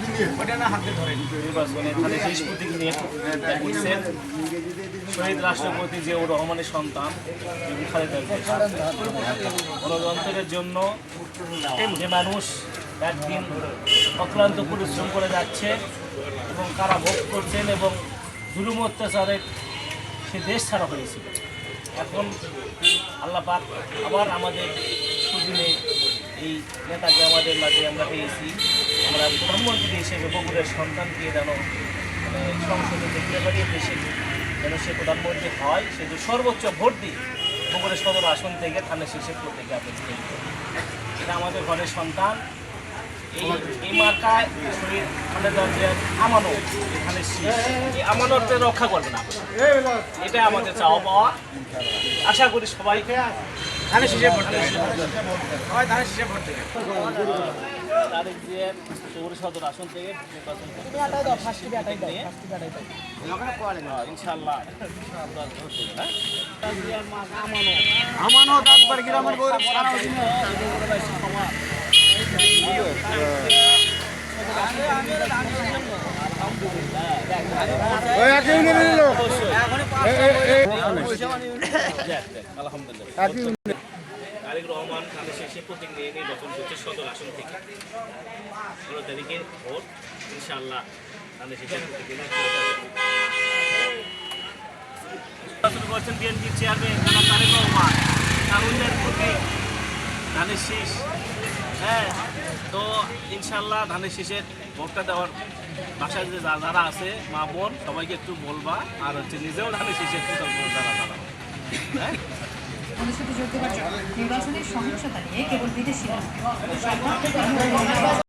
থেকে নির্বাচনে ধানের শীষ প্রতীক নিয়ে দেখছেন শহীদ রাষ্ট্রপতি জিয়াউর রহমানের সন্তান খালেদা জিয়া। গণতন্ত্রের জন্য যে মানুষ একদিন অক্লান্ত পরিশ্রম করে যাচ্ছে এবং কারা ভোগ করছেন এবং জুলুম অত্যাচারের সে দেশ ছাড়া হয়েছিল। এখন আল্লাহ পাক আবার আমাদের সুদিনে এই নেতাকে আমাদের মাঝে আমরা পেয়েছি। আমরা প্রধানমন্ত্রী হিসেবে বগুড়ের সন্তানকে যেন সংসদে দেখতে পারি, দেশে যেন সে প্রধানমন্ত্রী হয়, সে যে সর্বোচ্চ ভোট দিয়ে বগুড়ের সদর আসন থেকে ধানের শীষের প্রতীকে আপনি এটা আমাদের ঘরের সন্তান। এই মার্কায় শহীদ খালেদা জিয়ার আমানত, এখানে এই আমানতকে রক্ষা করবে না, এটা আমাদের চাওয়া পাওয়া। আশা করি সবাই ধানের শীষে ভোট দেবে, সবাই ধানের শীষে ভোট দেবে। তারেক জিয়ার বগুড়া সদর আসন থেকে নির্বাচন ইনশাআল্লাহ আমানত একবার গ্রামের তারেক রহমান ধানের শীষে প্রতীক নিয়ে নির্বাচন করছে সদর আসন থেকে। 16 তারিখে ভোট, ইনশাআল্লাহ ধানের শীষের প্রতীকে নির্বাচন করছেন বিএনপির চেয়ারম্যান জনাব তারেক রহমান। তারুণ্যের প্রতীক ধানের শীষ। হ্যাঁ, তো ইনশাআল্লাহ ধানের শীষের ভোটটা দেওয়ার বাসায় যে যারা আছে মা বোন সবাইকে একটু বলবা, আর নিজেও ধানের শীষের যারা হ্যাঁ নির্বাচনের সহিংসতা নিয়ে কেবল বিদেশিরা